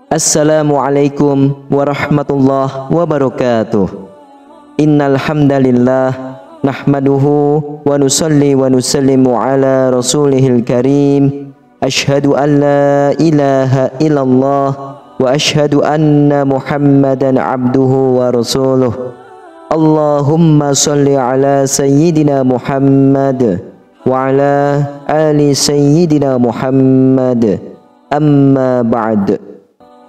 Assalamualaikum warahmatullahi wabarakatuh. Innal hamdalillah nahmaduhu wa nusalli wa nusallimu ala rasulihil karim. Asyhadu an la ilaha illallah wa asyhadu anna Muhammadan abduhu wa rasuluh. Allahumma salli ala sayyidina Muhammad wa ala ali sayyidina Muhammad. Amma ba'd.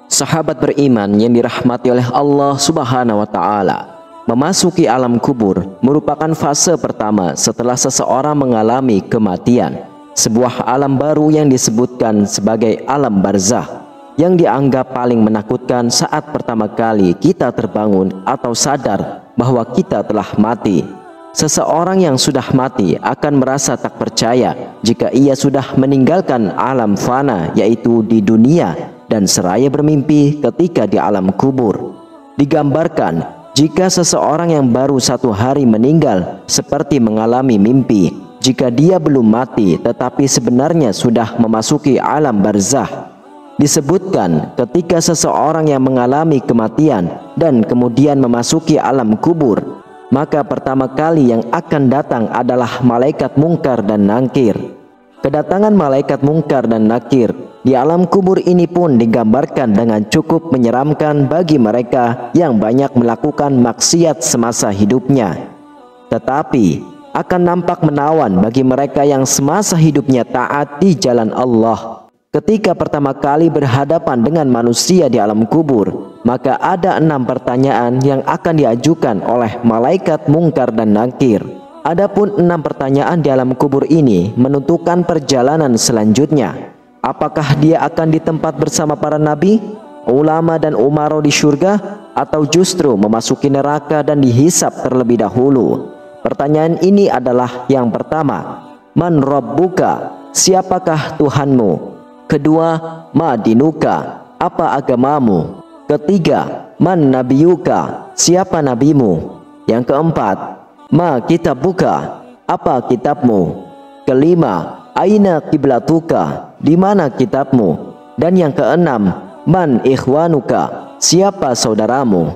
Sahabat beriman yang dirahmati oleh Allah Subhanahu wa taala, memasuki alam kubur merupakan fase pertama setelah seseorang mengalami kematian. Sebuah alam baru yang disebutkan sebagai alam barzakh, yang dianggap paling menakutkan saat pertama kali kita terbangun atau sadar bahwa kita telah mati. Seseorang yang sudah mati akan merasa tak percaya jika ia sudah meninggalkan alam fana, yaitu di dunia, dan seraya bermimpi ketika di alam kubur. Digambarkan jika seseorang yang baru 1 hari meninggal seperti mengalami mimpi jika dia belum mati tetapi sebenarnya sudah memasuki alam barzakh. Disebutkan ketika seseorang yang mengalami kematian dan kemudian memasuki alam kubur, maka pertama kali yang akan datang adalah malaikat mungkar dan nakir. Kedatangan malaikat mungkar dan nakir di alam kubur ini pun digambarkan dengan cukup menyeramkan bagi mereka yang banyak melakukan maksiat semasa hidupnya. Tetapi akan nampak menawan bagi mereka yang semasa hidupnya taat di jalan Allah. Ketika pertama kali berhadapan dengan manusia di alam kubur, maka ada 6 pertanyaan yang akan diajukan oleh malaikat mungkar dan nakir. Adapun 6 pertanyaan di alam kubur ini menentukan perjalanan selanjutnya. Apakah dia akan di tempat bersama para nabi, ulama dan umaro di surga, atau justru memasuki neraka dan dihisap terlebih dahulu? Pertanyaan ini adalah yang pertama, man rabbuka, siapakah Tuhanmu? Kedua, ma dinuka, apa agamamu? Ketiga, man nabiyuka, siapa nabimu? Yang keempat, ma kitabuka, apa kitabmu? Kelima, aina kiblatuka, di mana kitabmu? Dan yang keenam, man ikhwanuka, siapa saudaramu?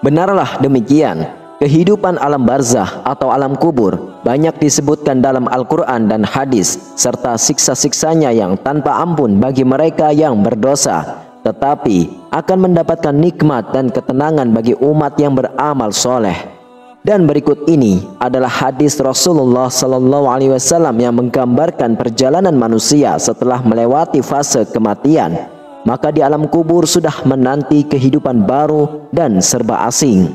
Benarlah demikian, kehidupan alam barzakh atau alam kubur banyak disebutkan dalam Al-Quran dan hadis, serta siksa-siksanya yang tanpa ampun bagi mereka yang berdosa, tetapi akan mendapatkan nikmat dan ketenangan bagi umat yang beramal soleh. Dan berikut ini adalah hadis Rasulullah SAW yang menggambarkan perjalanan manusia setelah melewati fase kematian. Maka di alam kubur sudah menanti kehidupan baru dan serba asing.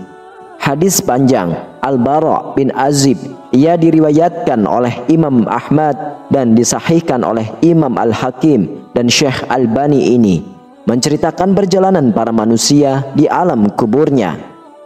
Hadis panjang Al-Bara' bin Azib, ia diriwayatkan oleh Imam Ahmad dan disahihkan oleh Imam Al-Hakim dan Syekh Albani ini, menceritakan perjalanan para manusia di alam kuburnya.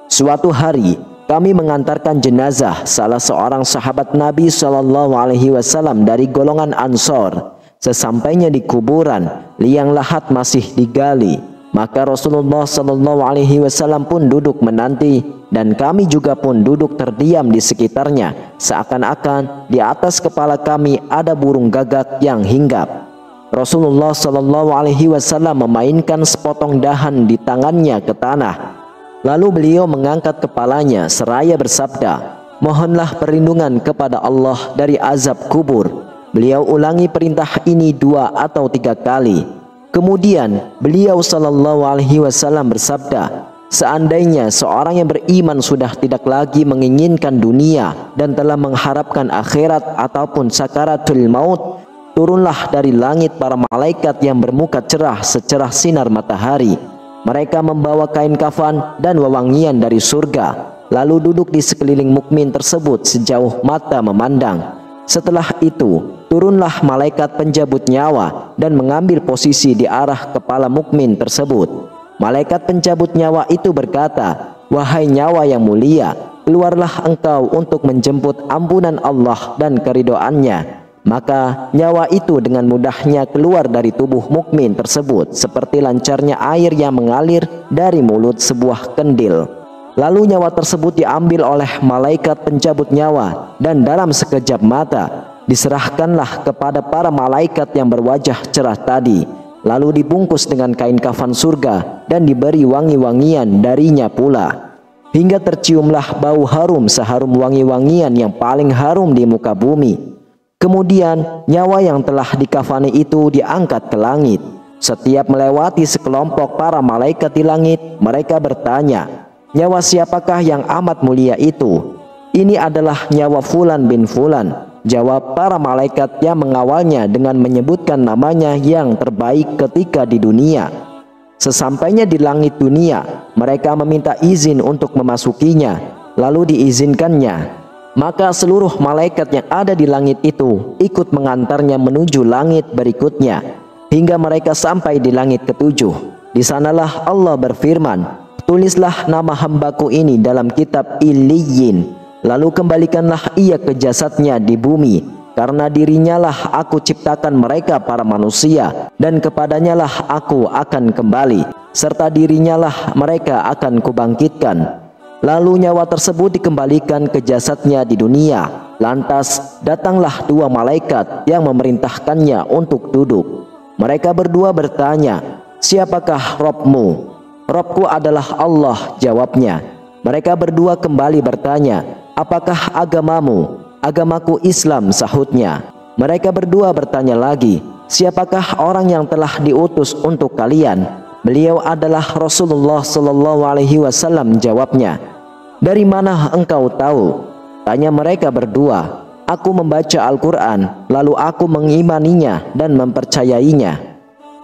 Suatu hari kami mengantarkan jenazah salah seorang sahabat Nabi SAW dari golongan Ansor. Sesampainya di kuburan, liang lahat masih digali. Maka Rasulullah SAW pun duduk menanti, dan kami juga pun duduk terdiam di sekitarnya, seakan-akan di atas kepala kami ada burung gagak yang hinggap. Rasulullah SAW memainkan sepotong dahan di tangannya ke tanah. Lalu beliau mengangkat kepalanya seraya bersabda, mohonlah perlindungan kepada Allah dari azab kubur. Beliau ulangi perintah ini 2 atau 3 kali. Kemudian beliau SAW bersabda, seandainya seorang yang beriman sudah tidak lagi menginginkan dunia dan telah mengharapkan akhirat ataupun sakaratul maut, turunlah dari langit para malaikat yang bermuka cerah secerah sinar matahari. Mereka membawa kain kafan dan wewangian dari surga, lalu duduk di sekeliling mukmin tersebut sejauh mata memandang. Setelah itu, turunlah malaikat penjabut nyawa dan mengambil posisi di arah kepala mukmin tersebut. Malaikat pencabut nyawa itu berkata, wahai nyawa yang mulia, keluarlah engkau untuk menjemput ampunan Allah dan keridhoannya. Maka nyawa itu dengan mudahnya keluar dari tubuh mukmin tersebut seperti lancarnya air yang mengalir dari mulut sebuah kendil. Lalu nyawa tersebut diambil oleh malaikat pencabut nyawa, dan dalam sekejap mata diserahkanlah kepada para malaikat yang berwajah cerah tadi. lalu dibungkus dengan kain kafan surga dan diberi wangi-wangian darinya pula, hingga terciumlah bau harum seharum wangi-wangian yang paling harum di muka bumi. Kemudian nyawa yang telah dikafani itu diangkat ke langit. Setiap melewati sekelompok para malaikat di langit, mereka bertanya, "Nyawa siapakah yang amat mulia itu?" "Ini adalah nyawa Fulan bin Fulan," jawab para malaikat yang mengawalnya dengan menyebutkan namanya yang terbaik ketika di dunia. Sesampainya di langit dunia, mereka meminta izin untuk memasukinya, lalu diizinkannya. Maka seluruh malaikat yang ada di langit itu ikut mengantarnya menuju langit berikutnya, hingga mereka sampai di langit ketujuh. Di sanalah Allah berfirman, "Tulislah nama hambaku ini dalam kitab Illiyin, lalu kembalikanlah ia ke jasadnya di bumi, karena dirinyalah aku ciptakan mereka para manusia, dan kepadanyalah aku akan kembali, serta dirinyalah mereka akan kubangkitkan." Lalu nyawa tersebut dikembalikan ke jasadnya di dunia. Lantas datanglah dua malaikat yang memerintahkannya untuk duduk. Mereka berdua bertanya, "Siapakah Robmu?" "Robku adalah Allah," jawabnya. Mereka berdua kembali bertanya, "Apakah agamamu?" "Agamaku Islam," sahutnya. Mereka berdua bertanya lagi, "Siapakah orang yang telah diutus untuk kalian?" "Beliau adalah Rasulullah Sallallahu Alaihi Wasallam," jawabnya. "Dari mana engkau tahu?" tanya mereka berdua. "Aku membaca Al-Quran, lalu aku mengimaninya dan mempercayainya."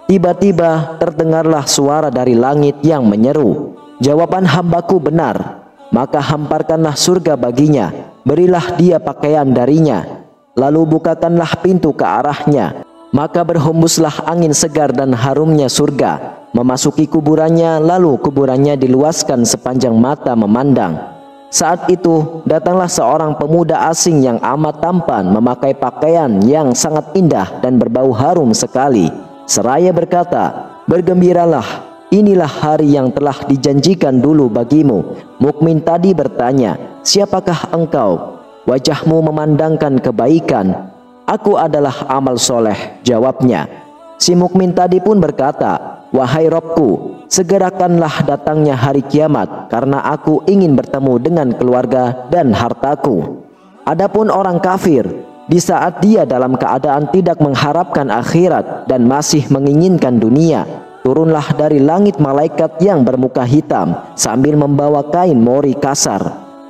Tiba-tiba terdengarlah suara dari langit yang menyeru, "Jawaban hambaku benar, maka hamparkanlah surga baginya, berilah dia pakaian darinya, lalu bukakanlah pintu ke arahnya, maka berhembuslah angin segar dan harumnya surga, memasuki kuburannya, lalu kuburannya diluaskan sepanjang mata memandang." Saat itu datanglah seorang pemuda asing yang amat tampan, memakai pakaian yang sangat indah dan berbau harum sekali, seraya berkata, "Bergembiralah, inilah hari yang telah dijanjikan dulu bagimu." Mukmin tadi bertanya, "Siapakah engkau?" "Wajahmu memandangkan kebaikan." "Aku adalah amal soleh," jawabnya. Si mukmin tadi pun berkata, "Wahai Robku, segerakanlah datangnya hari kiamat, karena aku ingin bertemu dengan keluarga dan hartaku." Adapun orang kafir, di saat dia dalam keadaan tidak mengharapkan akhirat dan masih menginginkan dunia, turunlah dari langit malaikat yang bermuka hitam sambil membawa kain mori kasar.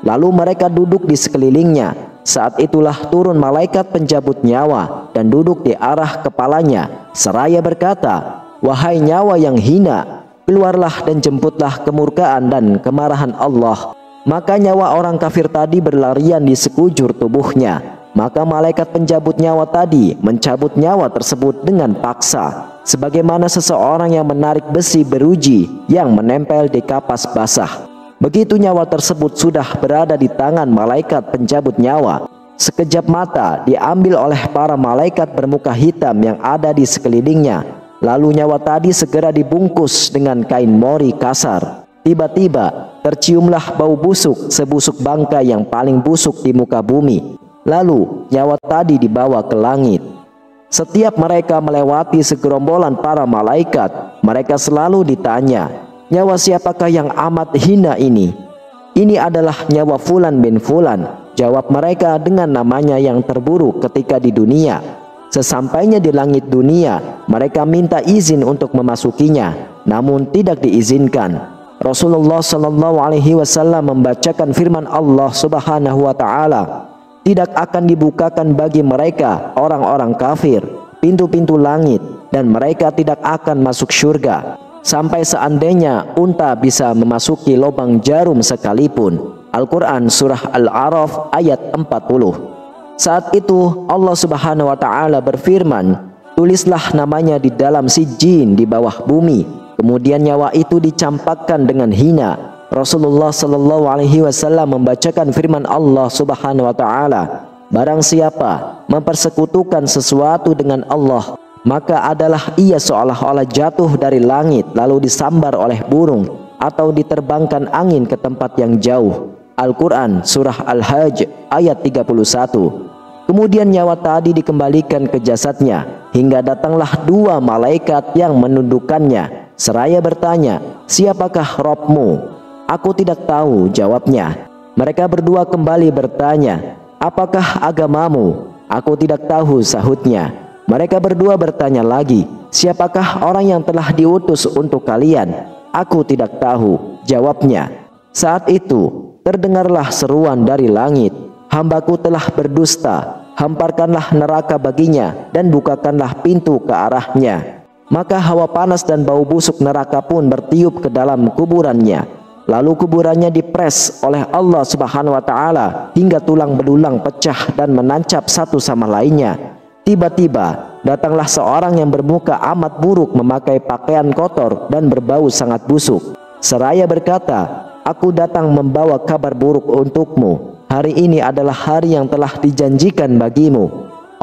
Lalu mereka duduk di sekelilingnya. Saat itulah turun malaikat pencabut nyawa dan duduk di arah kepalanya, seraya berkata, "Wahai nyawa yang hina, keluarlah dan jemputlah kemurkaan dan kemarahan Allah." Maka nyawa orang kafir tadi berlarian di sekujur tubuhnya. Maka malaikat pencabut nyawa tadi mencabut nyawa tersebut dengan paksa, sebagaimana seseorang yang menarik besi beruji yang menempel di kapas basah. Begitu nyawa tersebut sudah berada di tangan malaikat pencabut nyawa, sekejap mata diambil oleh para malaikat bermuka hitam yang ada di sekelilingnya. Lalu nyawa tadi segera dibungkus dengan kain mori kasar. Tiba-tiba terciumlah bau busuk sebusuk bangkai yang paling busuk di muka bumi. Lalu nyawa tadi dibawa ke langit. Setiap mereka melewati segerombolan para malaikat, mereka selalu ditanya, "Nyawa siapakah yang amat hina ini?" "Ini adalah nyawa Fulan bin Fulan," jawab mereka dengan namanya yang terburuk ketika di dunia. Sesampainya di langit dunia, mereka minta izin untuk memasukinya, namun tidak diizinkan. Rasulullah Sallallahu Alaihi Wasallam membacakan firman Allah Subhanahu Wa Taala, "Tidak akan dibukakan bagi mereka orang-orang kafir pintu-pintu langit, dan mereka tidak akan masuk surga sampai seandainya unta bisa memasuki lubang jarum sekalipun." Al-Quran Surah Al-A'raf ayat 40. Saat itu Allah Subhanahu Wa Ta'ala berfirman, "Tulislah namanya di dalam sijin di bawah bumi." Kemudian nyawa itu dicampakkan dengan hina. Rasulullah Sallallahu Alaihi Wasallam membacakan firman Allah Subhanahu Wa Ta'ala, "Barang siapa mempersekutukan sesuatu dengan Allah, maka adalah ia seolah-olah jatuh dari langit lalu disambar oleh burung atau diterbangkan angin ke tempat yang jauh." Al-Quran Surah Al-Hajj ayat 31. Kemudian nyawa tadi dikembalikan ke jasadnya, hingga datanglah dua malaikat yang menundukkannya, seraya bertanya, "Siapakah Rabbmu?" "Aku tidak tahu," jawabnya. Mereka berdua kembali bertanya, "Apakah agamamu?" "Aku tidak tahu," sahutnya. Mereka berdua bertanya lagi, "Siapakah orang yang telah diutus untuk kalian?" "Aku tidak tahu," jawabnya. Saat itu terdengarlah seruan dari langit, "Hambaku telah berdusta, hamparkanlah neraka baginya dan bukakanlah pintu ke arahnya." Maka hawa panas dan bau busuk neraka pun bertiup ke dalam kuburannya. Lalu kuburannya dipres oleh Allah Subhanahu wa taala hingga tulang belulang pecah dan menancap satu sama lainnya. Tiba-tiba datanglah seorang yang bermuka amat buruk, memakai pakaian kotor dan berbau sangat busuk, seraya berkata, "Aku datang membawa kabar buruk untukmu. Hari ini adalah hari yang telah dijanjikan bagimu."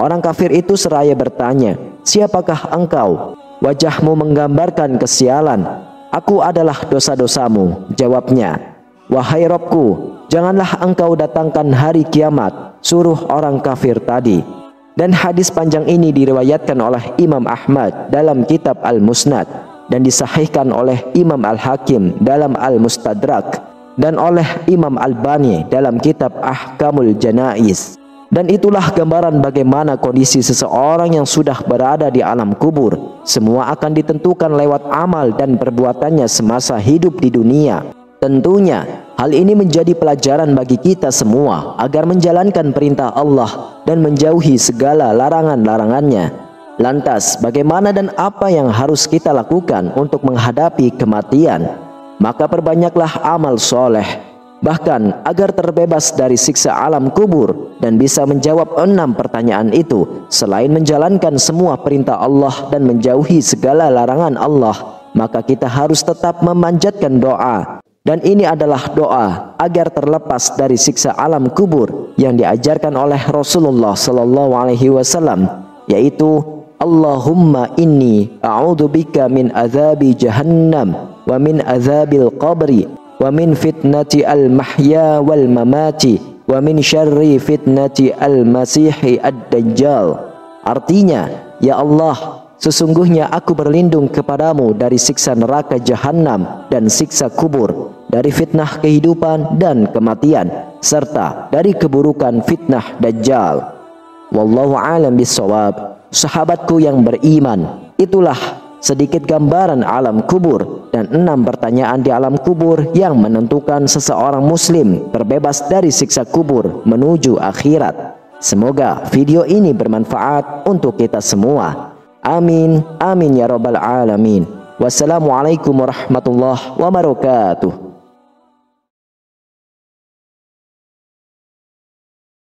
Orang kafir itu seraya bertanya, "Siapakah engkau?" "Wajahmu menggambarkan kesialan." "Aku adalah dosa-dosamu," jawabnya. "Wahai Rabbku, janganlah engkau datangkan hari kiamat," suruh orang kafir tadi. Dan hadis panjang ini diriwayatkan oleh Imam Ahmad dalam kitab Al-Musnad, dan disahihkan oleh Imam Al-Hakim dalam Al-Mustadrak, dan oleh Imam Albani dalam kitab Ahkamul Janaiz. Dan itulah gambaran bagaimana kondisi seseorang yang sudah berada di alam kubur. Semua akan ditentukan lewat amal dan perbuatannya semasa hidup di dunia. Tentunya hal ini menjadi pelajaran bagi kita semua agar menjalankan perintah Allah dan menjauhi segala larangan-larangannya. Lantas bagaimana dan apa yang harus kita lakukan untuk menghadapi kematian? Maka perbanyaklah amal soleh, bahkan agar terbebas dari siksa alam kubur dan bisa menjawab 6 pertanyaan itu. Selain menjalankan semua perintah Allah dan menjauhi segala larangan Allah, maka kita harus tetap memanjatkan doa. Dan ini adalah doa agar terlepas dari siksa alam kubur yang diajarkan oleh Rasulullah SAW, yaitu Allahumma inni a'udzubika min azabi jahannam wa min azabil qabri wa min fitnati al-mahya wal mamati wa min syarri fitnati al-masihi ad-dajjal. Artinya, ya Allah, sesungguhnya aku berlindung kepadamu dari siksa neraka jahanam dan siksa kubur, dari fitnah kehidupan dan kematian, serta dari keburukan fitnah Dajjal. Wallahu a'lam bissawab. Sahabatku yang beriman, itulah sedikit gambaran alam kubur dan 6 pertanyaan di alam kubur yang menentukan seseorang muslim terbebas dari siksa kubur menuju akhirat. Semoga video ini bermanfaat untuk kita semua. Amin, amin ya rabbal alamin. Wassalamualaikum warahmatullahi wabarakatuh.